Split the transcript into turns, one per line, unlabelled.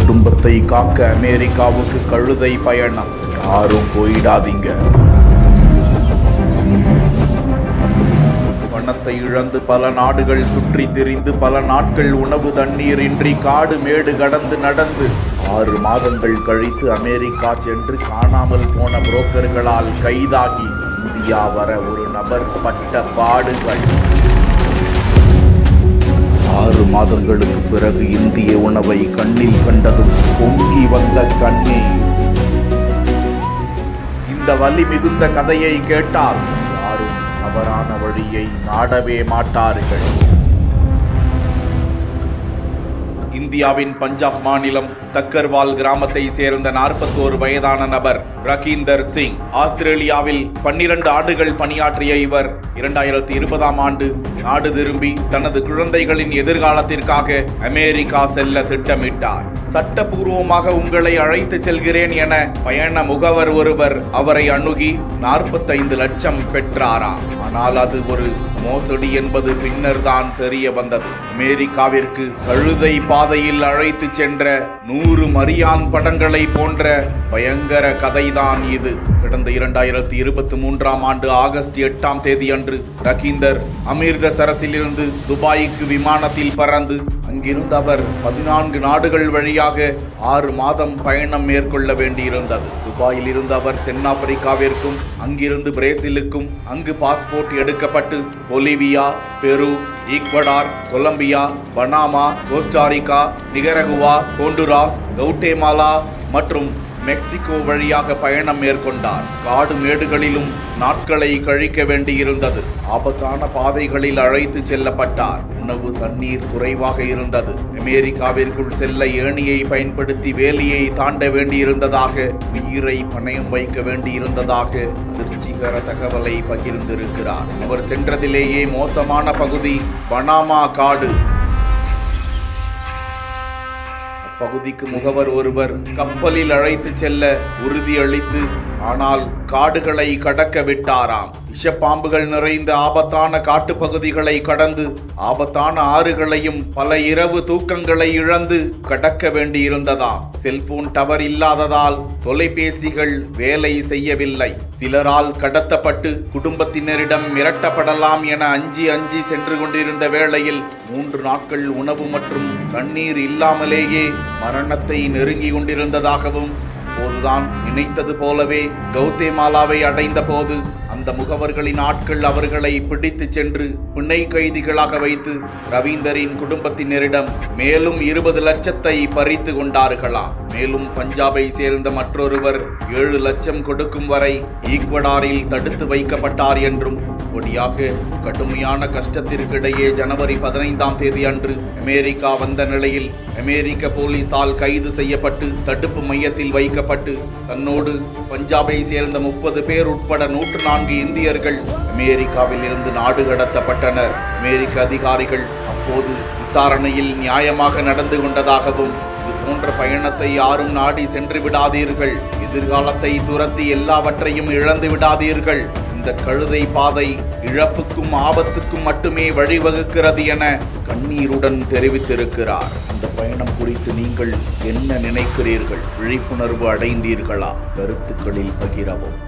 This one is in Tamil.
குடும்பத்தை காக்க அமெரிக்காவுக்கு கழுதை பயணம். யாரும் போயிடாதீங்க. பணத்தை இழந்து பல நாடுகள் சுற்றி திரிந்து பல நாட்கள் உணவு தண்ணீர் இன்றி காடு மேடு கடந்து நடந்து 6 மாதங்கள் கழித்து அமெரிக்கா சென்று காணாமல் போன புரோக்கர்களால் கைதாகி இந்தியா வர ஒரு நபர் பட்ட பாடுகள். 6 மாதங்களுக்கு பிறகு இந்திய உணவை கண்ணில் கண்டதும் பொங்கி வந்த கண்ணீர். இந்த வலி மிகுந்த கதையை கேட்டால் யாரும் தவறான வழியை நாடவே மாட்டார்கள். இந்தியாவின் பஞ்சாப் மாநிலம் தக்கர்வால் கிராமத்தை சேர்ந்த 41 வயதான நபர் ரகீந்தர் சிங். ஆஸ்திரேலியாவில் 12 ஆண்டுகள் பணியாற்றிய இவர் 2020ஆம் ஆண்டு நாடு திரும்பி தனது குழந்தைகளின் எதிர்காலத்திற்காக அமெரிக்கா செல்ல திட்டமிட்டார். சட்டபூர்வமாக உங்களை அழைத்து செல்கிறேன் என பயண முகவர் ஒருவர் அவரை அணுகி 45 லட்சம் பெற்றாராம். ஆனால் அது ஒரு மோசடி என்பது பின்னர் தான் தெரிய வந்தது. அமெரிக்காவிற்கு கழுதை பாதையில் அழைத்து சென்ற 100 மரியான் படங்களை போன்ற பயங்கர கதைதான் இது. கடந்த 2023ஆம் ஆண்டு ஆகஸ்ட் 8ஆம் தேதி அன்று ரகீந்தர் அமிர்தசரஸிலிருந்து துபாய்க்கு விமானத்தில் பறந்து அங்கிருந்து அவர் 14 நாடுகள் வழியாக 6 மாதம் பயணம் மேற்கொள்ள வேண்டியிருந்தது. துபாயில் இருந்து அவர் தென்னாப்பிரிக்காவிற்கும் அங்கிருந்து பிரேசிலுக்கும் அங்கு பாஸ்போர்ட் எடுக்கப்பட்டு Bolivia, Peru, Ecuador, Colombia, Panama, Costa Rica, Nicaragua, Honduras, Guatemala மற்றும் மெக்சிகோ வழியாக பயணம் மேற்கொண்டார். காடு மேடுகளிலும் நாட்களை கழிக்க வேண்டியிருந்தது. ஆபத்தான பாதைகளில் அழைத்து செல்லப்பட்டார். உணவு தண்ணீர் குறைவாக இருந்தது. அமெரிக்காவிற்குள் செல்ல ஏணியை பயன்படுத்தி வேலியை தாண்ட வேண்டியிருந்ததாக, உயிரை பணயம் வைக்க வேண்டியிருந்ததாக அதிர்ச்சிகர தகவலை பகிர்ந்திருக்கிறார். அவர் சென்றதிலேயே மோசமான பகுதி பனாமா காடு. பகுதிக்கு முகவர் ஒருவர் கப்பலில் அழைத்து செல்ல உறுதியளித்து ஆனால் காடுகளை கடக்க விட்டாராம். விஷப்பாம்புகள் நிறைந்த ஆபத்தான காட்டுப்பகுதிகளை கடந்து ஆபத்தான ஆறுகளையும் பல இரவு தூக்கங்களை இழந்து கடக்க வேண்டியிருந்ததாம். செல்போன் டவர் இல்லாததால் தொலைபேசிகள் வேலை செய்யவில்லை. சிலரால் கடத்தப்பட்டு குடும்பத்தினரிடம் மிரட்டப்படலாம் என அஞ்சி சென்று கொண்டிருந்த வேளையில் 3 நாட்கள் உணவு மற்றும் தண்ணீர் இல்லாமலேயே மரணத்தை நெருங்கி கொண்டிருந்ததாகவும், போதுதான் நினைத்தது போலவே கவுதேமாலாவை அடைந்த போது அந்த முகவர்களின் ஆட்கள் அவர்களை பிடித்து சென்று பிணை கைதிகளாக வைத்து ரவீந்தரின் குடும்பத்தினரிடம் மேலும் 20 லட்சத்தை பறித்து கொண்டார்களாம். மேலும் பஞ்சாபை சேர்ந்த மற்றொருவர் 7 லட்சம் கொடுக்கும் வரை ஈக்வடாரில் தடுத்து வைக்கப்பட்டார் என்றும், ஒடியாக கடுமையான கஷ்டத்திற்கிடையே ஜனவரி 15ஆம் தேதி அன்று அமெரிக்கா வந்த நிலையில் அமெரிக்க போலீசால் கைது செய்யப்பட்டு தடுப்பு மையத்தில் வைக்கப்பட்டு தன்னோடு பஞ்சாபை சேர்ந்த 30 பேர் உட்பட 104 இந்தியர்கள் அமெரிக்காவில் இருந்து நாடு கடத்தப்பட்டனர். அமெரிக்க அதிகாரிகள் அப்போது விசாரணையில் நியாயமாக நடந்து கொண்டதாகவும், இது போன்ற பயணத்தை யாரும் நாடி சென்று விடாதீர்கள், எதிர்காலத்தை துரத்தி எல்லாவற்றையும் இழந்து விடாதீர்கள், இந்த கழுதை பாதை இழப்புக்கும் ஆபத்துக்கும் மட்டுமே வழிவகுக்கிறது என கண்ணீருடன் தெரிவித்திருக்கிறார். இந்த பயணம் குறித்து நீங்கள் என்ன நினைக்கிறீர்கள்? விழிப்புணர்வு அடைந்தீர்களா? கருத்துக்களில் பகிரவும்.